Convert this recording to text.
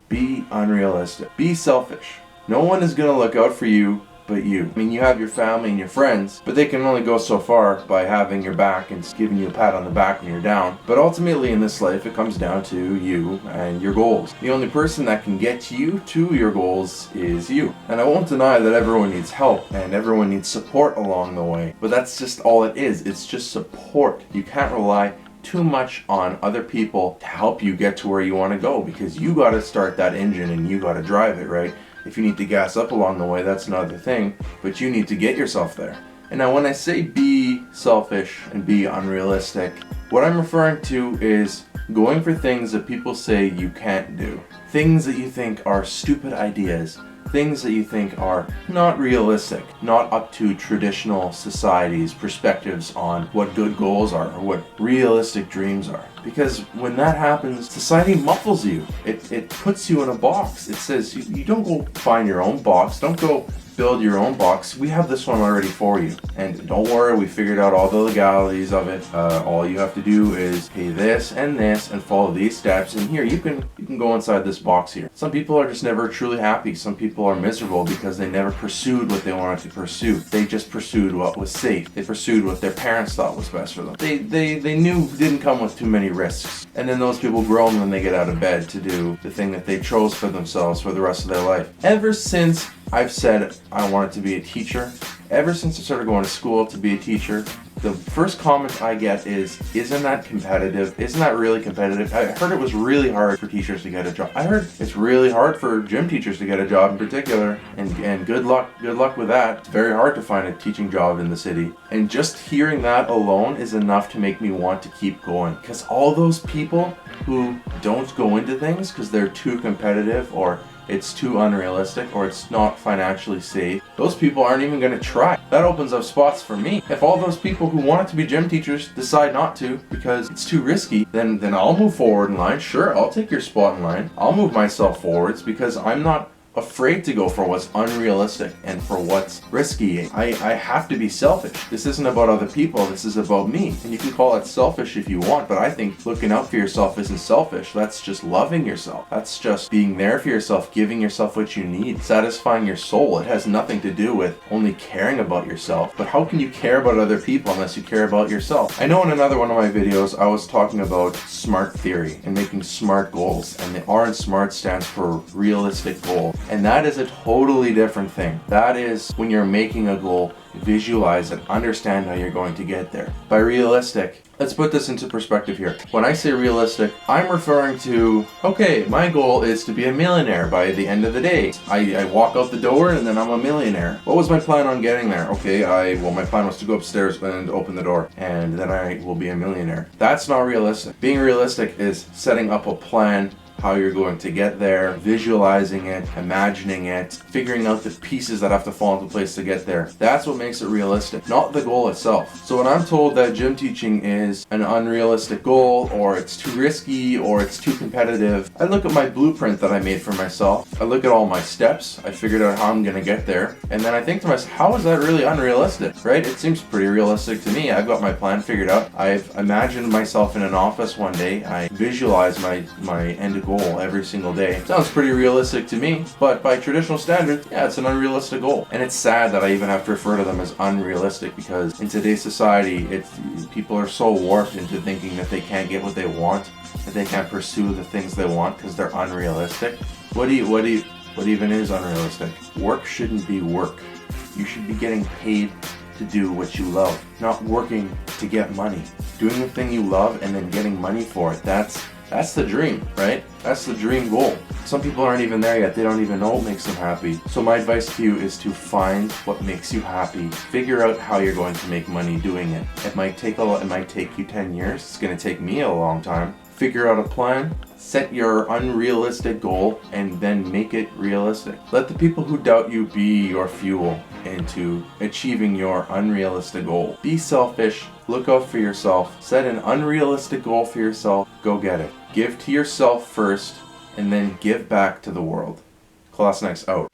Be unrealistic. Be selfish. No one is going to look out for you but you. I mean, you have your family and your friends, but they can only go so far by having your back and giving you a pat on the back when you're down. But ultimately in this life, it comes down to you and your goals. The only person that can get you to your goals is you. And I won't deny that everyone needs help and everyone needs support along the way, but that's just all it is. It's just support. You can't rely too much on other people to help you get to where you want to go, because you got to start that engine and you got to drive it, right? If you need to gas up along the way, that's another thing, but you need to get yourself there. And now when I say be selfish and be unrealistic, what I'm referring to is going for things that people say you can't do. Things that you think are stupid ideas. Things that you think are not realistic, not up to traditional society's perspectives on what good goals are or what realistic dreams are. Because when that happens, society muffles you. It puts you in a box. It says you don't go find your own box. Don't go build your own box. We have this one already for you. And don't worry, we figured out all the legalities of it. All you have to do is pay this and follow these steps. And here, you can go inside this box here. Some people are just never truly happy. Some people are miserable because they never pursued what they wanted to pursue. They just pursued what was safe. They pursued what their parents thought was best for them. They knew didn't come with too many risks. And then those people groan when they get out of bed to do the thing that they chose for themselves for the rest of their life. Ever since I've said I wanted to be a teacher, ever since I started going to school to be a teacher, the first comment I get is, isn't that competitive? Isn't that really competitive? I heard it was really hard for teachers to get a job. I heard it's really hard for gym teachers to get a job in particular, and good luck with that. It's very hard to find a teaching job in the city. And just hearing that alone is enough to make me want to keep going. Because all those people who don't go into things because they're too competitive, or it's too unrealistic, or it's not financially safe, those people aren't even going to try. That opens up spots for me. If all those people who wanted to be gym teachers decide not to because it's too risky, then I'll move forward in line. Sure, I'll take your spot in line. I'll move myself forwards because I'm not afraid to go for what's unrealistic and for what's risky. I have to be selfish. This isn't about other people, this is about me. And you can call it selfish if you want, but I think looking out for yourself isn't selfish. That's just loving yourself. That's just being there for yourself, giving yourself what you need, satisfying your soul. It has nothing to do with only caring about yourself. But how can you care about other people unless you care about yourself? I know in another one of my videos I was talking about SMART theory and making SMART goals, and the R in SMART stands for realistic goal. And that is a totally different thing. That is when you're making a goal, visualize it, understand how you're going to get there. By realistic, let's put this into perspective here. When I say realistic, I'm referring to, okay, my goal is to be a millionaire by the end of the day. I walk out the door and then I'm a millionaire. What was my plan on getting there? Okay, my plan was to go upstairs and open the door, and then I will be a millionaire. That's not realistic. Being realistic is setting up a plan, how you're going to get there, visualizing it, imagining it, figuring out the pieces that have to fall into place to get there. That's what makes it realistic, not the goal itself. So when I'm told that gym teaching is an unrealistic goal, or it's too risky, or it's too competitive, I look at my blueprint that I made for myself. I look at all my steps, I figured out how I'm gonna get there, and then I think to myself, how is that really unrealistic, right? It seems pretty realistic to me. I've got my plan figured out. I've imagined myself in an office one day. I visualize my end goal every single day. Sounds pretty realistic to me, but by traditional standards, yeah, it's an unrealistic goal. And it's sad that I even have to refer to them as unrealistic, because in today's society, people are so warped into thinking that they can't get what they want, that they can't pursue the things they want because they're unrealistic. What even is unrealistic? Work shouldn't be work. You should be getting paid to do what you love, not working to get money. Doing the thing you love and then getting money for it, that's the dream, right? That's the dream goal. Some people aren't even there yet. They don't even know what makes them happy. So my advice to you is to find what makes you happy. Figure out how you're going to make money doing it. It might take you 10 years. It's going to take me a long time. Figure out a plan, set your unrealistic goal, and then make it realistic. Let the people who doubt you be your fuel into achieving your unrealistic goal. Be selfish, look out for yourself, set an unrealistic goal for yourself, go get it. Give to yourself first, and then give back to the world. Klassen out.